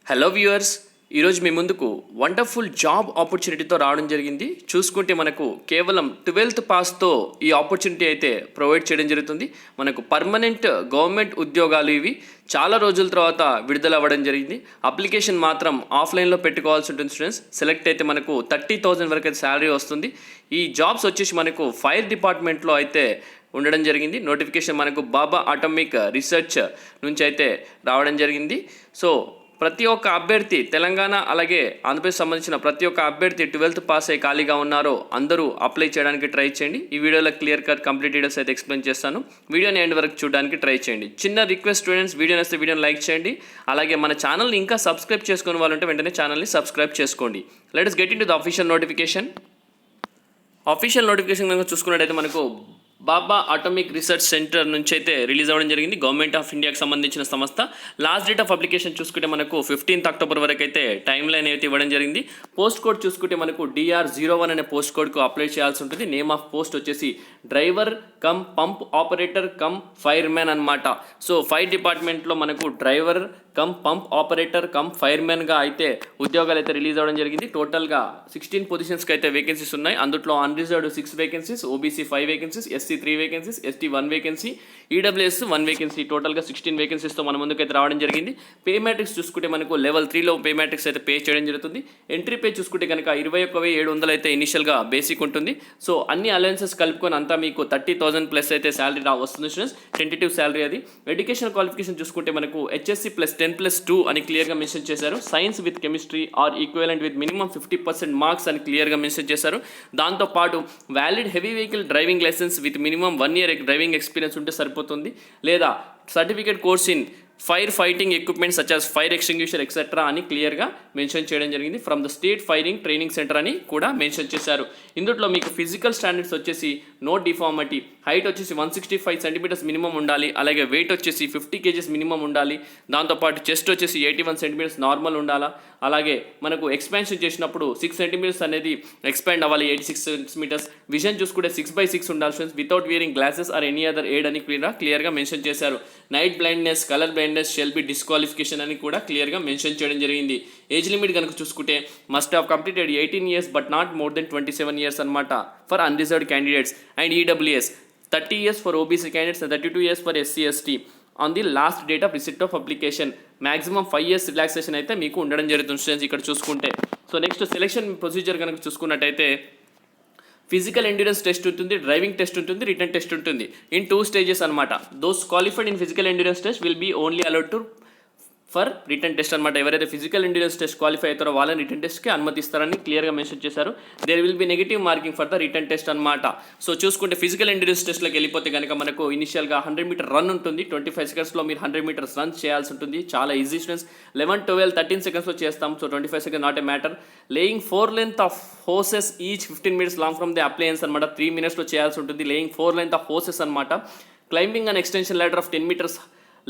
Hello viewers, ఈరోజు మీ ముందుకు wonderful job ఆపర్చునిటీతో రావడం జరిగింది. చూసుకుంటే మనకు కేవలం 12th పాస్తో ఈ ఆపర్చునిటీ అయితే ప్రొవైడ్ చేయడం జరుగుతుంది. మనకు పర్మనెంట్ గవర్నమెంట్ ఉద్యోగాలు ఇవి చాలా రోజుల తర్వాత విడుదల అవ్వడం జరిగింది. అప్లికేషన్ మాత్రం ఆఫ్లైన్లో పెట్టుకోవాల్సి ఉంటుంది స్టూడెంట్స్. సెలెక్ట్ అయితే మనకు 30,000 వరకు అయితే శాలరీ వస్తుంది. ఈ జాబ్స్ వచ్చేసి మనకు ఫైర్ డిపార్ట్మెంట్లో అయితే ఉండడం జరిగింది. నోటిఫికేషన్ మనకు బాబా అటామిక్ రీసెర్చ్ నుంచి అయితే రావడం జరిగింది. సో ప్రతి ఒక్క అభ్యర్థి తెలంగాణ అలాగే ఆంధ్రప్రదేశ్ సంబంధించిన ప్రతి ఒక్క అభ్యర్థి 12th పాస్ అయ్యి ఖాళీగా ఉన్నారో అందరూ అప్లై చేయడానికి ట్రై చేయండి. ఈ వీడియోలో క్లియర్ కట్ కంప్లీట్ డీటెయిల్స్ అయితే ఎక్స్ప్లెయిన్ చేస్తాను. వీడియోని ఎండ్ వరకు చూడడానికి ట్రై చేయండి. చిన్న రిక్వెస్ట్ స్టూడెంట్స్, వీడియో నచ్చితే వీడియోని లైక్ చేయండి. అలాగే మన ఛానల్ని ఇంకా సబ్స్క్రైబ్ చేసుకునే వాళ్ళు ఉంటే వెంటనే ఛానల్ని సబ్స్క్రైబ్ చేసుకోండి. Let us get into the official notification. Official notification కనుక చూసుకున్నట్టయితే మనకు బాబా అటామిక్ రీసెర్చ్ సెంటర్ నుంచి అయితే రిలీజ్ అవ్వడం జరిగింది. గవర్నమెంట్ ఆఫ్ ఇండియాకి సంబంధించిన సంస్థ. లాస్ట్ డేట్ ఆఫ్ అప్లికేషన్ చూసుకుంటే మనకు 15th అక్టోబర్ వరకు అయితే టైం లైన్ అయితే ఇవ్వడం జరిగింది. పోస్ట్ కోడ్ చూసుకుంటే మనకు DR01 అనే పోస్ట్ కోడ్కు అప్లై చేయాల్సి ఉంటుంది. నేమ్ ఆఫ్ పోస్ట్ వచ్చేసి driver cum pump operator cum fireman అనమాట. సో ఫైర్ డిపార్ట్మెంట్లో మనకు driver cum pump operator cum fire మ్యాన్గా అయితే ఉద్యోగాలు అయితే రిలీజ్ అవ్వడం జరిగింది. టోటల్గా 16 పొజిషన్స్కి అయితే వేకెన్సీస్ ఉన్నాయి. అందులో unreserved 6 vacancies, OBC 5 vacancies, SC 3 vacancies, ST 1 vacancy, EWS 1 vacancy, టోటల్గా 16 వేకెన్సీస్తో మన ముందుకైతే రావడం జరిగింది. పే మ్యాట్రిక్స్ చూసుకుంటే మనకు లెవెల్ 3లో పే మ్యాట్రిక్స్ అయితే పే చేయడం జరుగుతుంది. ఎంట్రీ పే చూసుకుంటే కనుక 21,700 అయితే ఇనిషియల్గా బేసిక్ ఉంటుంది. సో అన్ని అలయన్సెస్ కలుపుకొని అంతా మీకు 30,000 ప్లస్ అయితే శాలరీ వస్తుంది స్టూడెంట్స్. టెంటేటివ్ శాలరీ అది. ఎడ్యుకేషన్ క్వాలిఫికేషన్ చూసుకుంటే మనకు HSC + 10+2 అని క్లియర్గా మెన్షన్ చేశారు. Science with chemistry or equivalent with minimum 50% marks అని క్లియర్గా మెన్షన్ చేశారు. దాంతోపాటు valid heavy vehicle driving licence with minimum 1 year driving experience ఉంటే సరిపోతుంది. లేదా certificate course in fire fighting equipment such as fire extinguisher etcetera అని క్లియర్గా మెన్షన్ చేయడం జరిగింది. From the state firing training centre అని కూడా మెన్షన్ చేశారు. ఇందులో మీకు ఫిజికల్ స్టాండర్డ్స్ వచ్చేసి నో డిఫార్మిటీ, హైట్ వచ్చేసి 165 centimeters మినిమం ఉండాలి. అలాగే వెయిట్ వచ్చేసి 50 kgs మినిమం ఉండాలి. దాంతోపాటు చెస్ట్ వచ్చేసి 81 centimeters నార్మల్ ఉండాలా. అలాగే మనకు ఎక్స్పాన్షన్ చేసినప్పుడు 6 centimeters అనేది ఎక్స్పాండ్ అవ్వాలి, 86 centimeters. విజన్ చూసుకుంటే 6/6 ఉండాలి friends, without wearing glasses or any other aid అని క్లియర్గా మెన్షన్ చేశారు. Night blindness, colour blindness shall be disqualification అని కూడా క్లియర్గా మెన్షన్ చేయడం జరిగింది. ఏజ్ లిమిట్ కనుక చూసుకుంటే must have completed 18 years but not more than 27 years అనమాట for unreserved candidates. And EWS 30 years for OBC candidates and 32 years for SC/ST on the last date of receipt of application. maximum 5 years relaxation అయితే మీకు ఉండడం జరుగుతుంది students ఇక్కడ చూసుకుంటే. So next selection procedure కనుక చూసుకున్నట్టయితే physical endurance test ఉంటుంది, driving test ఉంటుంది, రిటర్న్ టెస్ట్ ఉంటుంది. ఇన్ 2 stages అనమాట. Those qualified in physical endurance test will be only allowed to for written test అనమాట. ఎవరైతే ఫిజికల్ ఎండ్యూరెన్స్ టెస్ట్ క్వాలిఫై అవుతారో వాళ్ళని రిటర్న్ టెస్ట్కి అనుమతిస్తారని క్లియర్గా మెన్షన్ చేశారు. There will be negative marking for the written test అనమాట. So చూసుకుంటే ఫిజికల్ ఎండ్యూరెన్స్ టెస్ట్లోకి వెళ్ళిపోతే కనుక మనకు ఇనిషియల్గా 100 meter రన్ ఉంటుంది. 25 secondsలో మీరు 100 meters రన్ చేయాల్సి ఉంటుంది. చాలా ఈజీ స్టూడెంట్స్. 11, 12, 13 secondsలో చేస్తాం. So 25 seconds not a matter. Laying 4 length of hoses each 15 minutes long from the appliance అనమాట. 3 minutesలో చేయాల్సి ఉంటుంది. లేయింగ్ 4 length ఆఫ్ హోసెస్ అనమాట. Climbing and extension ladder of 10 meters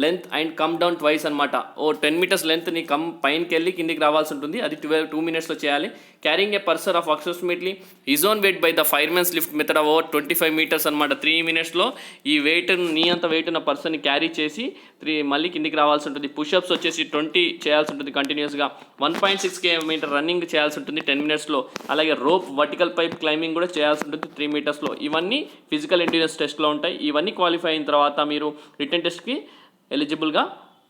length and come down twice అనమాట. 10 meters లెంత్ని పైనకి వెళ్ళి కిందికి రావాల్సి ఉంటుంది. అది 2 minutesలో చేయాలి. Carrying a person of approximately his own weight by the fireman's lift method of over 25 meters అనమాట. 3 minutesలో ఈ వెయిట్ అంత వెయిట్ ఉన్న పర్సన్ని క్యారీ చేసి మళ్ళీ కిందికి రావాల్సి ఉంటుంది. పుషప్స్ వచ్చేసి 20 చేయాల్సి ఉంటుంది కంటిన్యూస్గా. 1.6 km రన్నింగ్ చేయాల్సి ఉంటుంది 10 minutesలో. అలాగే రోప్ వర్టికల్ పైప్ క్లైంబింగ్ కూడా చేయాల్సి ఉంటుంది 3 metersలో. ఇవన్నీ ఫిజికల్ ఎండ్యూరెన్స్ టెస్ట్లో ఉంటాయి. ఇవన్నీ క్వాలిఫై అయిన తర్వాత మీరు రిటర్న్ టెస్ట్కి ఎలిజిబుల్గా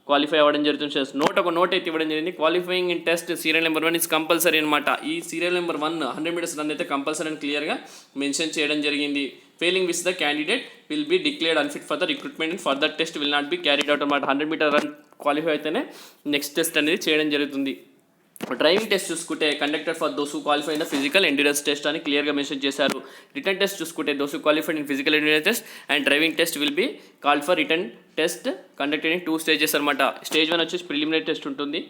క్వాలిఫై అవ్వడం జరుగుతుంది. ఒక నోట్ అయితే ఇవ్వడం జరిగింది. Qualifying in test serial number 1 is compulsory అనమాట. ఈ సీరియల్ నెంబర్ 1 100 meters రన్ అయితే కంపల్సరీ అని క్లియర్గా మెన్షన్ చేయడం జరిగింది. Failing which the candidate will be declared unfit for the recruitment and for that test will not be carried out అనమాట. 100 meter run qualify అయితేనే next test అనేది చేయడం జరుగుతుంది. డ్రైవింగ్ టెస్ట్ చూసుకుంటే conductor for those who qualify in the physical endurance test అని క్లియర్గా mention చేశారు. Written test చూసుకుంటే those who qualified in physical endurance test and driving test will be called for written test conducted in 2 stages అనమాట. Stage 1 వచ్చేసి preliminary test ఉంటుంది.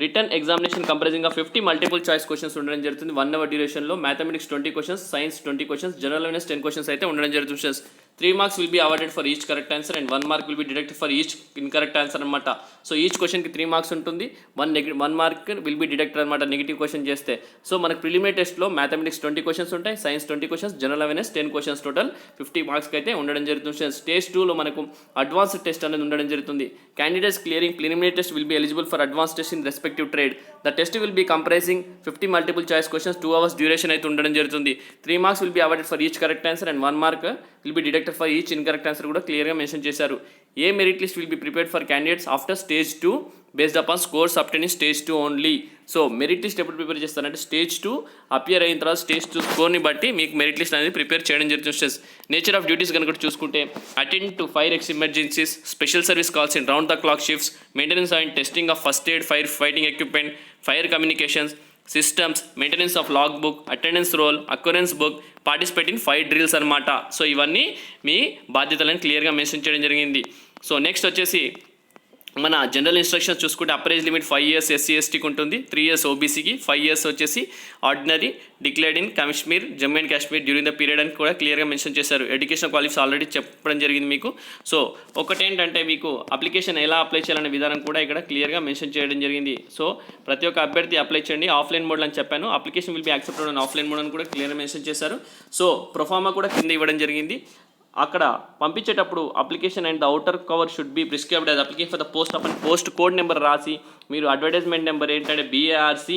Written examination comprising of 50 multiple choice questions ఉండడం జరుగుతుంది 1 hour డ్యూరేషన్లో. Mathematics 20 questions, science 20 questions, general awareness 10 questions అయితే ఉండడం జరుగుతుంది. 3 marks will be awarded for each correct answer and 1 mark will be deducted for each incorrect answer అనమాట. So each క్వశ్చన్కి 3 marks ఉంటుంది, 1 mark will be deducted అనమాట negative question చేస్తే. So మనకు preliminary టెస్ట్లో మ్యాథమెటిక్స్ 20 క్వశ్చన్స్ ఉంటాయి, science 20 questions, general awareness 10 questions, total 50 మార్క్స్కి అయితే ఉండడం జరుగుతుంది. స్టేజ్ 2లో మనకు అడ్వాన్స్డ్ టెస్ట్ అనేది ఉండడం జరుగుతుంది. Candidates clearing preliminary test will be eligible for advance test in respective trade. The test will be comprising 50 multiple choice questions, 2 hours duration అయితే ఉండడం జరుగుతుంది. 3 marks will be awarded for each correct answer and 1 mark will be deducted for each incorrect answer కూడా క్లియర్గా mention చేశారు. A merit list will be prepared for candidates after stage 2 based upon scores obtain in stage 2 only. So merit list ఎప్పుడు prepare చేస్తారంటే stage 2 appear అయిన తర్వాత stage 2 స్కోర్ని బట్టి మీకు merit list అనేది ప్రిపేర్ చేయడం జరుగుతుంది. నేచర్ ఆఫ్ డ్యూటీస్ కనుక చూసుకుంటే attend to fire emergencies, special service calls in round the clock shifts, maintenance and testing of first aid, fire fighting equipment, fire communications systems, maintenance of log book, attendance roll, occurrence book, participate in fire drills అనమాట. So ఇవన్నీ మీ బాధ్యతలను క్లియర్గా mention చేయడం జరిగింది. So next వచ్చేసి మన general instructions చూసుకుంటే upper age limit 5 years SC ఎస్టీకి ఉంటుంది, 3 years ఓబీసీకి, 5 years వచ్చేసి ordinary declared in Kashmir, Jammu and Kashmir during the period అని కూడా క్లియర్గా మెన్షన్ చేశారు. ఎడ్యుకేషన్ క్వాలిఫికేషన్ ఆల్రెడీ చెప్పడం జరిగింది మీకు. సో ఒకటేంటంటే మీకు అప్లికేషన్ ఎలా అప్లై చేయాలనే విధానం కూడా ఇక్కడ క్లియర్గా మెన్షన్ చేయడం జరిగింది. సో ప్రతి ఒక్క అభ్యర్థి అప్లై చేయండి ఆఫ్లైన్ మోడ్ అని చెప్పాను. Application will be accepted on offline mode అని కూడా క్లియర్గా మెన్షన్ చేశారు. సో ప్రొఫార్మా కూడా కింద ఇవ్వడం జరిగింది. అక్కడ పంపించేటప్పుడు application and the outer cover should be prescribed as application for the post of and post code number రాసి మీరు అడ్వర్టైజ్మెంట్ నెంబర్ ఏంటంటే BARC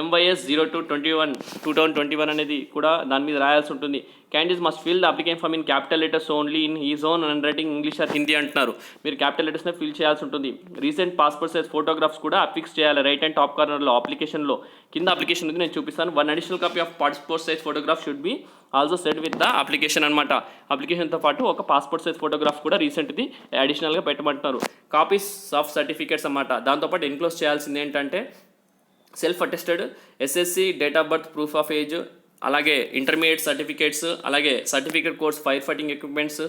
MYS 02/21/2021 అనేది కూడా దాని మీద రాయాల్సి ఉంటుంది. Candidates must fill the application form in capital letters only in his own handwriting, English or Hindi అంటున్నారు. మీరు క్యాపిటల్ లెటర్స్నే ఫిల్ చేయాల్సి ఉంటుంది. రీసెంట్ పాస్పోర్ట్ సైజ్ ఫోటోగ్రాఫ్స్ కూడా అఫిక్స్ చేయాలి రైట్ అండ్ టాప్ కార్నర్లో అప్లికేషన్లో. కింద అప్లికేషన్ ఉంది నేను చూపిస్తాను. 1 additional copy of passport size photograph should be also set with the application అనమాట. అప్లికేషన్తో పాటు ఒక పాస్పోర్ట్ సైజ్ ఫోటోగ్రాఫ్ కూడా రీసెంట్ది అడిషనల్గా పెట్టమంటున్నారు. కాపీస్ ఆఫ్ సర్టిఫికేట్స్ అన్నమాట. దాంతోపాటు ఎన్క్లోజ్ చేయాల్సింది ఏంటంటే self attested SSC, date of birth, proof of age, అలాగే ఇంటర్మీడియట్ సర్టిఫికేట్స్, అలాగే certificate course, fire fighting equipments,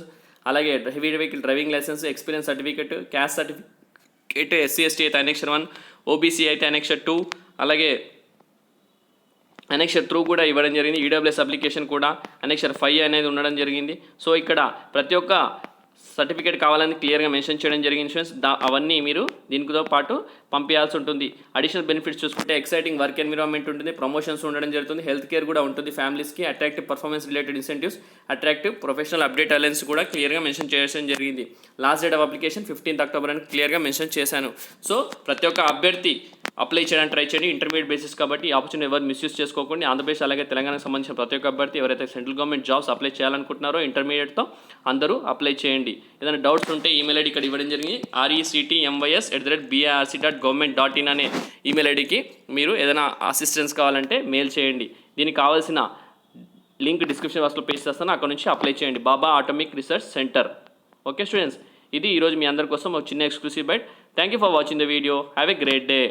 అలాగే heavy vehicle driving licence, experience certificate, caste certificate, SC ST అయితే అనెక్షన్ 1, OBC అయితే annexion 2, అలాగే అనెక్షన్ 3 కూడా ఇవ్వడం జరిగింది. EWS అప్లికేషన్ కూడా అనెక్షన్ 5 అనేది ఉండడం జరిగింది. సో ఇక్కడ ప్రతి ఒక్క సర్టిఫికేట్ కావాలని క్లియర్గా మెన్షన్ చేయడం జరిగింది ఫ్రెండ్స్. అవన్నీ మీరు దీనితో పాటు పంపించాల్సి ఉంటుంది. అడిషనల్ బెనిఫిట్స్ చూసుకుంటే ఎక్సైటింగ్ వర్క్ ఎన్విరాన్మెంట్ ఉంటుంది, ప్రమోషన్స్ ఉండడం జరుగుతుంది, హెల్త్ కేర్ కూడా ఉంటుంది ఫ్యామిలీస్కి, attractive performance related incentives, attractive professional update allowance కూడా క్లియర్గా మెన్షన్ చేయడం జరిగింది. Last date of application 15th October అని క్లియర్గా మెన్షన్ చేశాను. సో ప్రతి ఒక్క అభ్యర్థి అప్లై చేయడానికి ట్రై చేయండి. ఇంటర్మీడియట్ బేసిస్ కాబట్టి ఈ ఆపర్చునిటీ ఎవరు మిస్యూజ్ చేసుకోకండి. ఆంధ్రప్రదేశ్ అలాగే తెలంగాణకు సంబంధించిన ప్రతి ఒక్క అభ్యర్థి ఎవరైతే సెంట్రల్ గవర్నమెంట్ జాబ్స్ అప్లై చేయాలనుకుంటున్నారో ఇంటర్మీడియట్తో అందరూ అప్లై చేయండి. ఏదైనా డౌట్స్ ఉంటే ఈమెయిల్ ఐడి ఇక్కడ ఇవ్వడం జరిగింది. rectmys@BARC.government.in అనే ఈమెయిల్ ఐడికి మీరు ఏదైనా అసిస్టెన్స్ కావాలంటే మెయిల్ చేయండి. దీనికి కావాల్సిన లింక్ డిస్క్రిప్షన్ బాక్స్లో పేస్ట్ చేస్తాను, అక్కడ నుంచి అప్లై చేయండి. Bhabha Atomic Research Centre. Okay students, ఇది ఈరోజు మీ అందరి కోసం ఒక చిన్న exclusive bite. Thank you for watching the video. Have a great day.